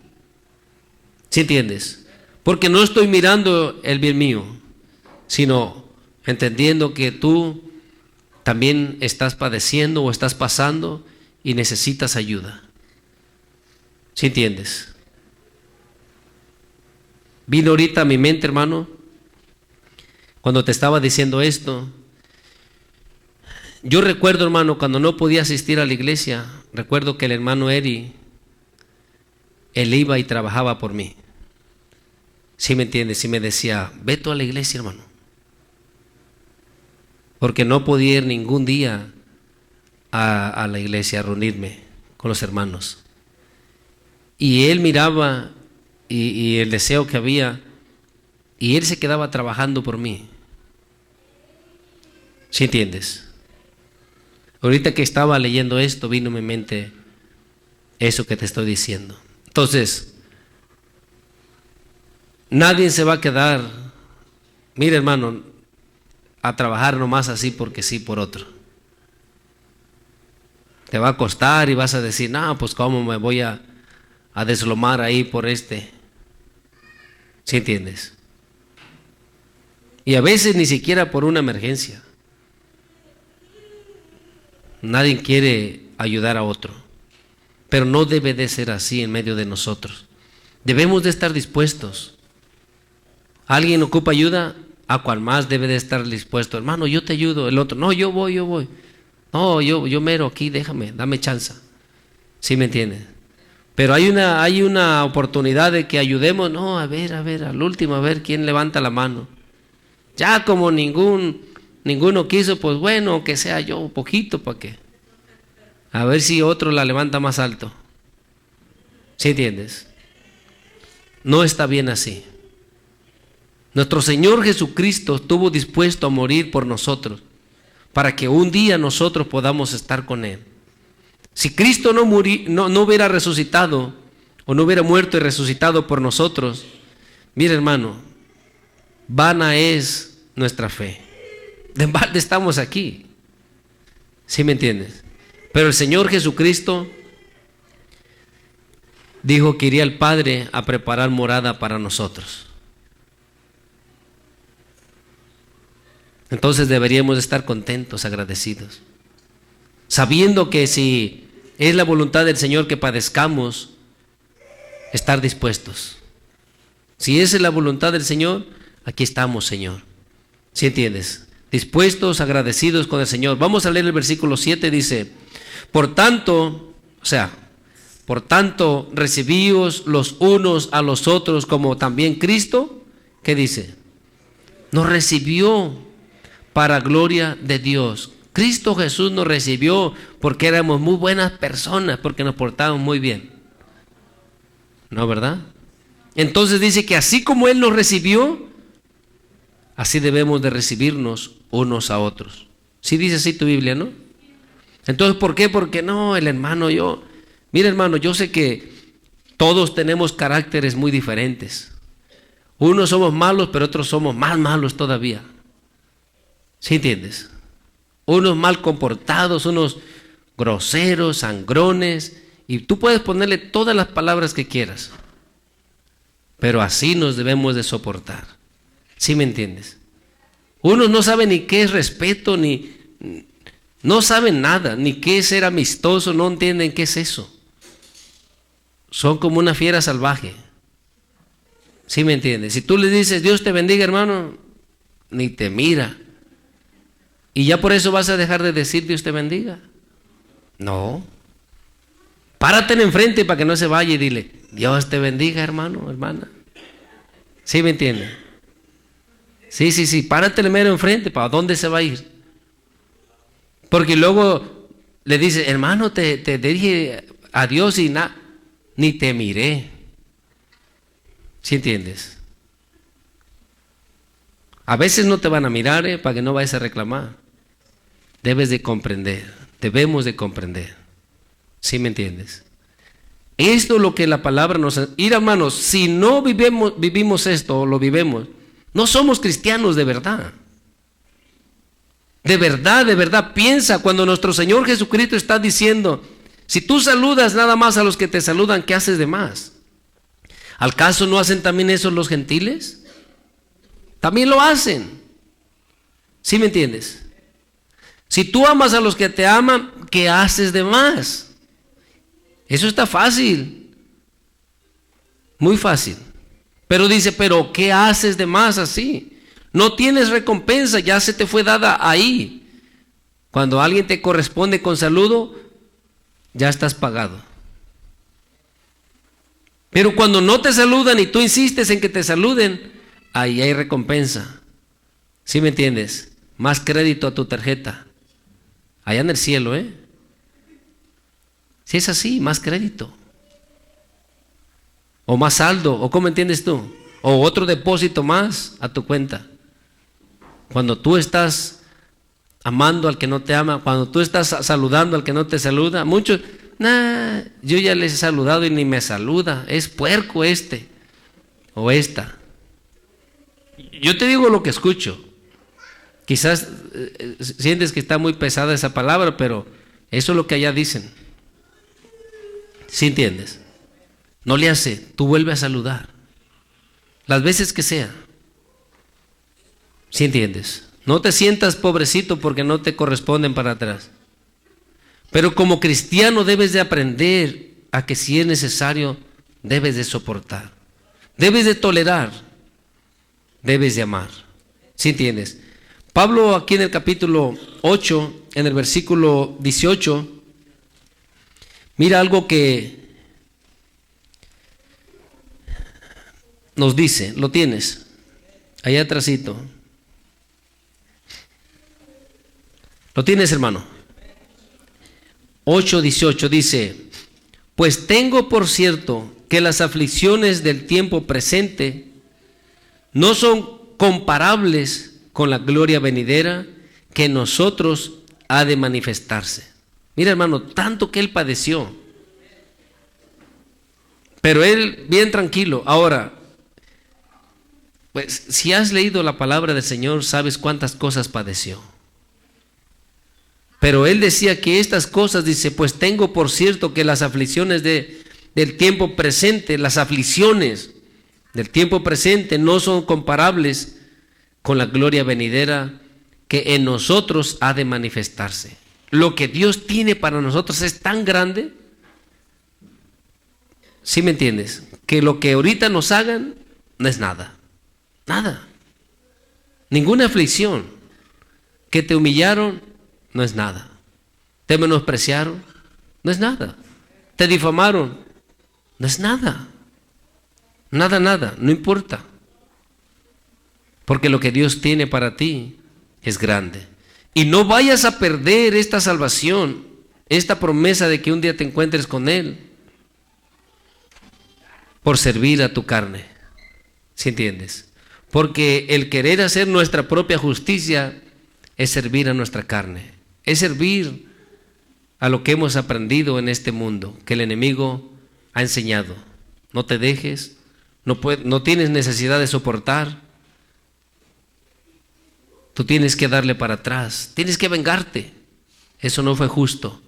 [SPEAKER 1] ¿Sí entiendes? Porque no estoy mirando el bien mío, sino entendiendo que tú también estás padeciendo o estás pasando y necesitas ayuda. ¿Sí entiendes? Vino ahorita a mi mente, hermano, cuando te estaba diciendo esto, yo recuerdo, hermano, cuando no podía asistir a la iglesia, recuerdo que el hermano Eri, él iba y trabajaba por mí. ¿Sí me entiendes? Sí me decía, ve tú a la iglesia, hermano. Porque no podía ir ningún día a la iglesia a reunirme con los hermanos. Y él miraba y el deseo que había, y él se quedaba trabajando por mí. ¿Sí entiendes? Ahorita que estaba leyendo esto, vino a mi mente eso que te estoy diciendo. Entonces, nadie se va a quedar, mira hermano, a trabajar nomás así porque sí por otro. Te va a costar y vas a decir, no, pues cómo me voy a deslomar ahí por este. ¿Sí entiendes? Y a veces ni siquiera por una emergencia. Nadie quiere ayudar a otro, pero no debe de ser así en medio de nosotros. Debemos de estar dispuestos. Alguien ocupa ayuda, a cual más debe de estar dispuesto. Hermano, yo te ayudo. El otro, no, yo voy. No, yo mero aquí, dame chance. ¿Sí me entiendes? Pero hay una oportunidad de que ayudemos. No, a ver, al último, a ver quién levanta la mano. Ya como ninguno quiso, pues bueno, aunque sea yo un poquito, ¿para qué? A ver si otro la levanta más alto. ¿Sí entiendes? No está bien así. Nuestro Señor Jesucristo estuvo dispuesto a morir por nosotros, para que un día nosotros podamos estar con Él. Si Cristo no hubiera resucitado, o no hubiera muerto y resucitado por nosotros, mira hermano, vana es nuestra fe. De balde estamos aquí. ¿Sí me entiendes? Pero el Señor Jesucristo dijo que iría al Padre a preparar morada para nosotros. Entonces deberíamos estar contentos, agradecidos, sabiendo que si es la voluntad del Señor que padezcamos, estar dispuestos. Si esa es la voluntad del Señor, aquí estamos, Señor. ¿Sí entiendes? Dispuestos, agradecidos con el Señor. Vamos a leer el versículo 7, dice, por tanto, recibíos los unos a los otros como también Cristo, ¿qué dice? Nos recibió para gloria de Dios. Cristo Jesús nos recibió porque éramos muy buenas personas, porque nos portábamos muy bien. ¿No, verdad? Entonces dice que así como Él nos recibió, así debemos de recibirnos unos a otros. Sí dice así tu Biblia, ¿no? Entonces, ¿por qué? Porque no, el hermano, mira hermano, yo sé que todos tenemos caracteres muy diferentes. Unos somos malos, pero otros somos más malos todavía. ¿Sí entiendes? Unos mal comportados, unos groseros, sangrones, y tú puedes ponerle todas las palabras que quieras, pero así nos debemos de soportar. ¿Sí me entiendes? Unos no saben ni qué es respeto, no saben nada, ni qué es ser amistoso, no entienden qué es eso. Son como una fiera salvaje. ¿Sí me entiendes? Si tú le dices, Dios te bendiga, hermano, ni te mira. ¿Y ya por eso vas a dejar de decir Dios te bendiga? No. Párate enfrente para que no se vaya y dile, Dios te bendiga, hermano, hermana. ¿Sí me entiendes? Sí, párate mero enfrente, ¿para dónde se va a ir? Porque luego le dice, hermano, te dije adiós y ni te miré. ¿Sí entiendes? A veces no te van a mirar, para que no vayas a reclamar. Debes de comprender, debemos de comprender. ¿Sí me entiendes? Esto es lo que la palabra nos... Mira, hermanos, si no vivimos esto, o lo vivimos, no somos cristianos de verdad. De verdad, piensa cuando nuestro Señor Jesucristo está diciendo, si tú saludas nada más a los que te saludan, ¿qué haces de más? ¿Al caso no hacen también eso los gentiles? También lo hacen. ¿Sí me entiendes? Si tú amas a los que te aman, ¿qué haces de más? Eso está fácil. Muy fácil. Pero dice, pero ¿qué haces de más así? No tienes recompensa, ya se te fue dada ahí. Cuando alguien te corresponde con saludo, ya estás pagado. Pero cuando no te saludan y tú insistes en que te saluden, ahí hay recompensa. ¿Sí me entiendes? Más crédito a tu tarjeta. Allá en el cielo, ¿eh? Si es así, más crédito. O más saldo, o ¿cómo entiendes tú? O otro depósito más a tu cuenta. Cuando tú estás amando al que no te ama, cuando tú estás saludando al que no te saluda, muchos, yo ya les he saludado y ni me saluda, es puerco este o esta. Yo te digo lo que escucho. Quizás sientes que está muy pesada esa palabra, pero eso es lo que allá dicen. ¿Sí entiendes? No le hace, tú vuelve a saludar. Las veces que sea. ¿Sí entiendes? No te sientas pobrecito porque no te corresponden para atrás. Pero como cristiano debes de aprender a que si es necesario, debes de soportar. Debes de tolerar. Debes de amar. ¿Sí entiendes? Pablo aquí en el capítulo 8, en el versículo 18, mira algo que nos dice, lo tienes, allá atrásito. ¿Lo tienes, hermano? 8:18 dice, pues tengo por cierto que las aflicciones del tiempo presente no son comparables con la gloria venidera que en nosotros ha de manifestarse. Mira, hermano, tanto que él padeció, pero él bien tranquilo. Ahora, pues si has leído la palabra del Señor, sabes cuántas cosas padeció. Pero él decía que estas cosas, dice, pues tengo por cierto que las aflicciones del tiempo presente, las aflicciones del tiempo presente no son comparables con la gloria venidera que en nosotros ha de manifestarse. Lo que Dios tiene para nosotros es tan grande, ¿sí me entiendes? Que lo que ahorita nos hagan no es nada, nada. Ninguna aflicción. Que te humillaron no es nada. Te menospreciaron no es nada. Te difamaron no es nada. Nada, nada, no importa. Porque lo que Dios tiene para ti es grande. Y no vayas a perder esta salvación, esta promesa de que un día te encuentres con Él, por servir a tu carne. ¿Sí entiendes? Porque el querer hacer nuestra propia justicia es servir a nuestra carne. Es servir a lo que hemos aprendido en este mundo, que el enemigo ha enseñado. No te dejes, no tienes necesidad de soportar. Tú tienes que darle para atrás, tienes que vengarte. Eso no fue justo.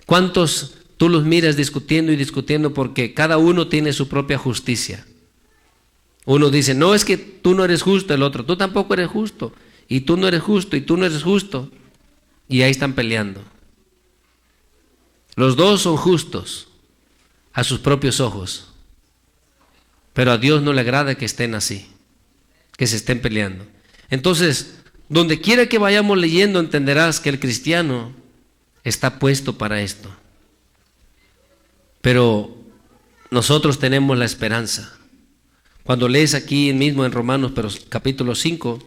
[SPEAKER 1] ¿Cuántos tú los miras discutiendo y discutiendo porque cada uno tiene su propia justicia? Uno dice, no, es que tú no eres justo, el otro, tú tampoco eres justo, y tú no eres justo, y tú no eres justo. Y ahí están peleando. Los dos son justos a sus propios ojos, pero a Dios no le agrada que estén así, que se estén peleando. Entonces, donde quiera que vayamos leyendo, entenderás que el cristiano está puesto para esto. Pero nosotros tenemos la esperanza. Cuando lees aquí mismo en Romanos, pero capítulo 5,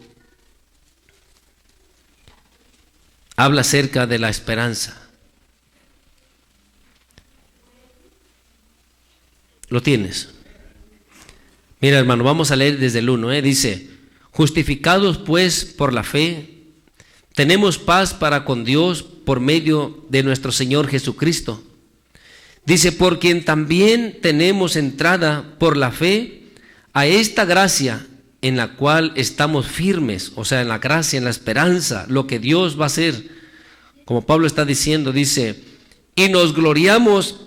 [SPEAKER 1] habla acerca de la esperanza. ¿Lo tienes? Mira, hermano, vamos a leer desde el 1, dice, justificados pues por la fe, tenemos paz para con Dios por medio de nuestro Señor Jesucristo. Dice, por quien también tenemos entrada por la fe a esta gracia en la cual estamos firmes, o sea, en la gracia, en la esperanza, lo que Dios va a hacer. Como Pablo está diciendo, dice, y nos gloriamos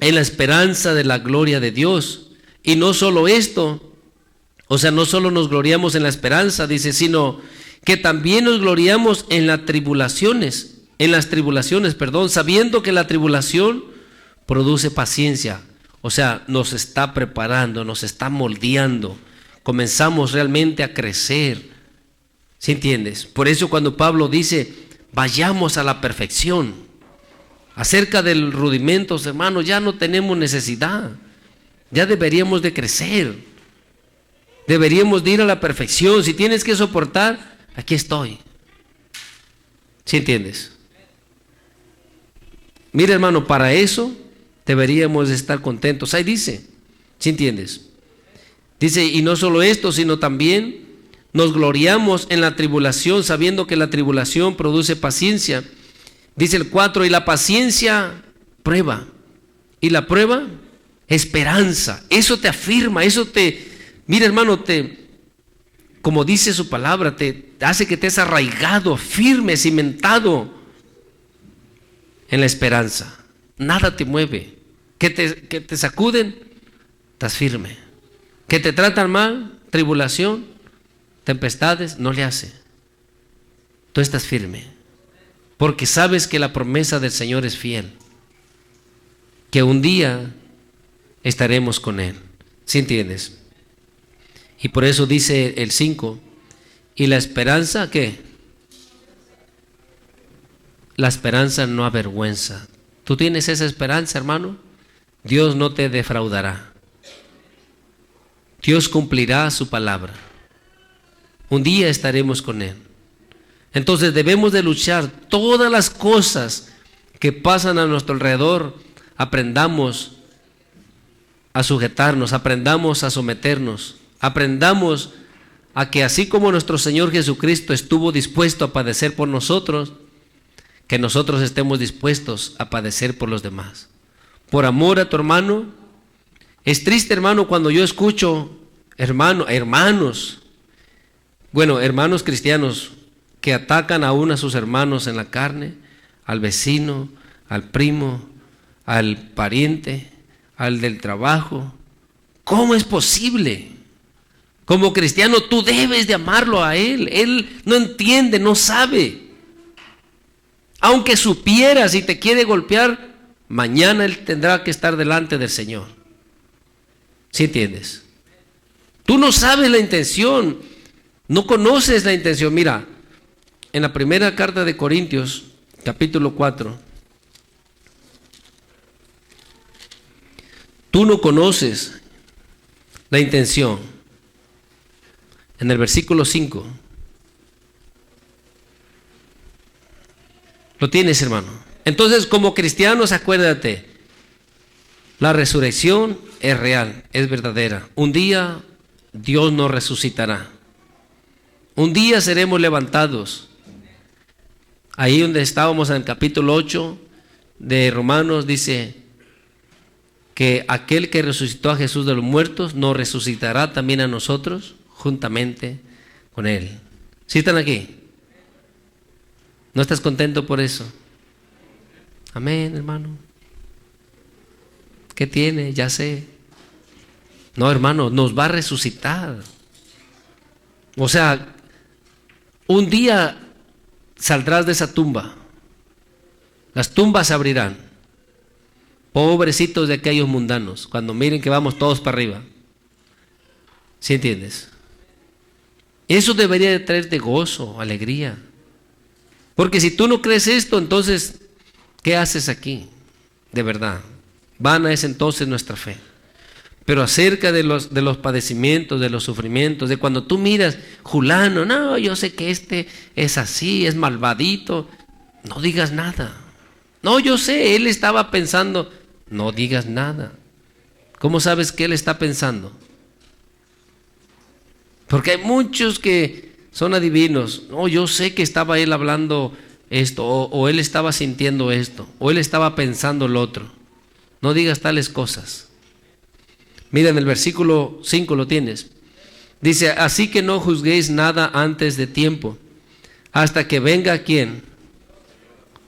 [SPEAKER 1] en la esperanza de la gloria de Dios. Y no solo esto, o sea, no solo nos gloriamos en la esperanza, dice, sino que también nos gloriamos en las tribulaciones, sabiendo que la tribulación produce paciencia. O sea, nos está preparando, nos está moldeando. comenzamos realmente a crecer. ¿Sí entiendes? Por eso cuando Pablo dice, vayamos a la perfección. Acerca del rudimentos, hermanos, ya no tenemos necesidad. Ya deberíamos de crecer. Deberíamos de ir a la perfección. Si tienes que soportar, aquí estoy. ¿Sí entiendes? Mira, hermano, para eso deberíamos de estar contentos. Ahí dice, ¿sí entiendes? Dice, y no solo esto, sino también nos gloriamos en la tribulación, sabiendo que la tribulación produce paciencia. Dice el 4, y la paciencia prueba, y la prueba esperanza. Eso te afirma, eso te, mira, hermano, como dice su palabra, te hace que estés arraigado, firme, cimentado en la esperanza. Nada te mueve. Que te sacuden, estás firme. Que te tratan mal, tribulación, tempestades, no le hace. Tú estás firme. Porque sabes que la promesa del Señor es fiel. Que un día estaremos con Él. ¿Sí entiendes? Y por eso dice el 5, y la esperanza, ¿qué? La esperanza no avergüenza. ¿Tú tienes esa esperanza, hermano? Dios no te defraudará. Dios cumplirá su palabra. Un día estaremos con Él. Entonces debemos de luchar. Todas las cosas que pasan a nuestro alrededor, aprendamos a sujetarnos, aprendamos a someternos, aprendamos a que así como nuestro Señor Jesucristo estuvo dispuesto a padecer por nosotros, que nosotros estemos dispuestos a padecer por los demás. Por amor a tu hermano. Es triste, hermano, cuando yo escucho hermanos cristianos que atacan aún a sus hermanos en la carne, al vecino, al primo, al pariente, al del trabajo. ¿Cómo es posible? Como cristiano tú debes de amarlo a él. Él no entiende, no sabe. Aunque supiera, si te quiere golpear, mañana él tendrá que estar delante del Señor. ¿Sí entiendes? Tú no sabes la intención, no conoces la intención. Mira, en la primera carta de Corintios, capítulo 4, tú no conoces la intención. En el versículo 5, lo tienes, hermano. Entonces, como cristianos, acuérdate, la resurrección es real, es verdadera. Un día Dios nos resucitará. Un día seremos levantados. Ahí donde estábamos en el capítulo 8 de Romanos, dice que aquel que resucitó a Jesús de los muertos nos resucitará también a nosotros juntamente con Él. ¿Sí están aquí? ¿No estás contento por eso? Amén, hermano. ¿Qué tiene? Ya sé. No, hermano, nos va a resucitar. O sea, un día saldrás de esa tumba. Las tumbas se abrirán. Pobrecitos de aquellos mundanos, cuando miren que vamos todos para arriba. ¿Sí entiendes? Eso debería de traerte gozo, alegría. Porque si tú no crees esto, entonces, ¿qué haces aquí? De verdad, vana es entonces nuestra fe. Pero acerca de los padecimientos, de los sufrimientos, de cuando tú miras, Julano, no, yo sé que este es así, es malvadito, no digas nada. No, yo sé, él estaba pensando, no digas nada. ¿Cómo sabes que él está pensando? Porque hay muchos que son adivinos. No, yo sé que estaba él hablando esto, o él estaba sintiendo esto, o él estaba pensando lo otro. No digas tales cosas. Mira, en el versículo 5 lo tienes. Dice, así que no juzguéis nada antes de tiempo, hasta que venga ¿quién?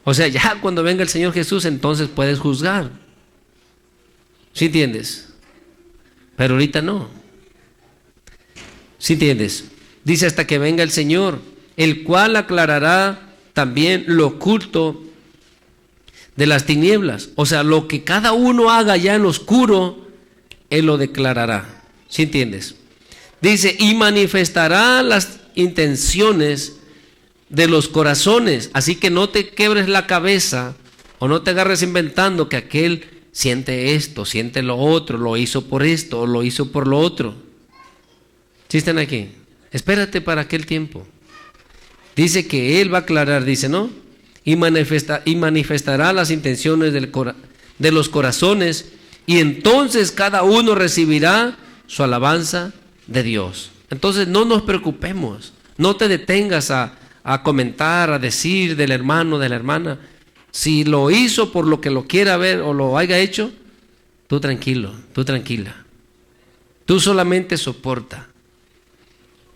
[SPEAKER 1] O sea, ya cuando venga el Señor Jesús, entonces puedes juzgar. ¿Sí entiendes? Pero ahorita no. ¿Sí entiendes? Dice, hasta que venga el Señor, el cual aclarará también lo oculto de las tinieblas. O sea, lo que cada uno haga ya en lo oscuro, Él lo declarará. ¿Sí entiendes? Dice, y manifestará las intenciones de los corazones. Así que no te quebres la cabeza o no te agarres inventando que aquel siente esto, siente lo otro, lo hizo por esto o lo hizo por lo otro. ¿Sí están aquí? Espérate para aquel tiempo. Dice que Él va a aclarar, dice, ¿no? Y manifestará las intenciones de los corazones, y entonces cada uno recibirá su alabanza de Dios. Entonces no nos preocupemos, no te detengas a comentar, a decir del hermano, de la hermana. Si lo hizo por lo que lo quiera ver o lo haya hecho, tú tranquilo, tú tranquila. Tú solamente soporta,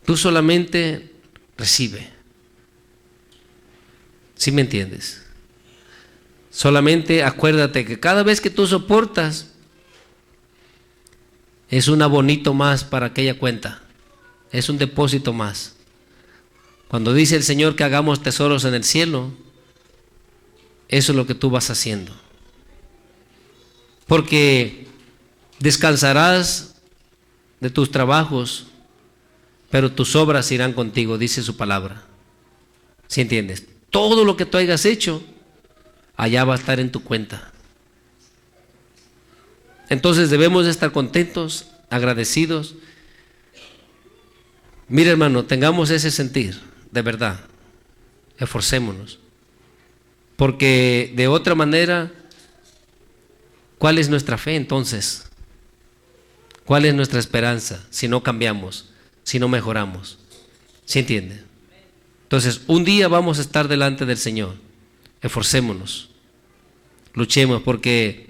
[SPEAKER 1] tú solamente recibe. ¿Sí me entiendes? Solamente acuérdate que cada vez que tú soportas, es un abonito más para aquella cuenta, es un depósito más. Cuando dice el Señor que hagamos tesoros en el cielo, eso es lo que tú vas haciendo. Porque descansarás de tus trabajos, pero tus obras irán contigo, dice su palabra. ¿Sí entiendes? Todo lo que tú hayas hecho, allá va a estar en tu cuenta. Entonces debemos de estar contentos, agradecidos. Mira, hermano, tengamos ese sentir, de verdad. Esforcémonos. Porque de otra manera, ¿cuál es nuestra fe entonces? ¿Cuál es nuestra esperanza si no cambiamos, si no mejoramos? ¿Sí entiende? Entonces, un día vamos a estar delante del Señor. Esforcémonos, luchemos, porque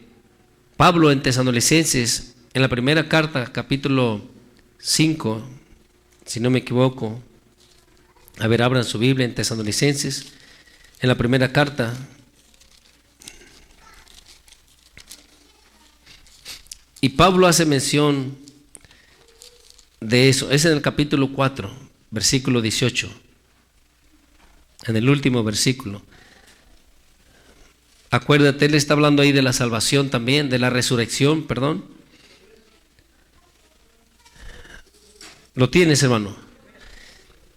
[SPEAKER 1] Pablo en Tesalonicenses, en la primera carta, capítulo 5, si no me equivoco, a ver, abran su Biblia en Tesalonicenses, en la primera carta, y Pablo hace mención de eso. Es en el capítulo 4, versículo 18, en el último versículo. Acuérdate, él está hablando ahí de la salvación también, de la resurrección, perdón. ¿Lo tienes, hermano?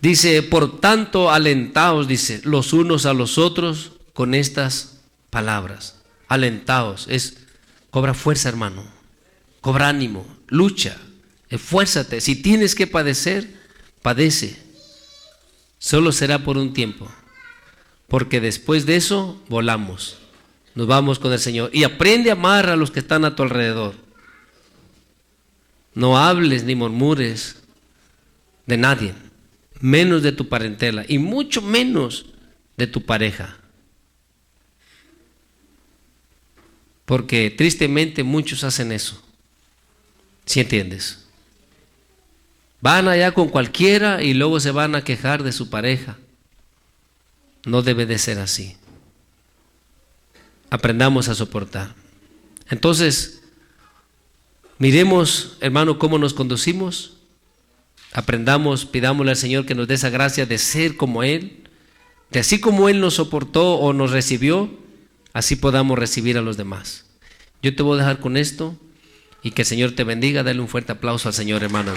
[SPEAKER 1] Dice, por tanto, alentaos, dice, los unos a los otros con estas palabras. Alentaos, cobra fuerza, hermano. Cobra ánimo, lucha, esfuérzate. Si tienes que padecer, padece. Solo será por un tiempo, porque después de eso volamos. Nos vamos con el Señor. Y aprende a amar a los que están a tu alrededor. No hables ni murmures de nadie, menos de tu parentela y mucho menos de tu pareja. Porque tristemente muchos hacen eso. ¿Sí entiendes? Van allá con cualquiera y luego se van a quejar de su pareja. No debe de ser así. Aprendamos a soportar. Entonces, miremos, hermano, cómo nos conducimos. Aprendamos, pidámosle al Señor que nos dé esa gracia de ser como Él, de así como Él nos soportó o nos recibió, así podamos recibir a los demás. Yo te voy a dejar con esto y que el Señor te bendiga. Dale un fuerte aplauso al Señor, hermano.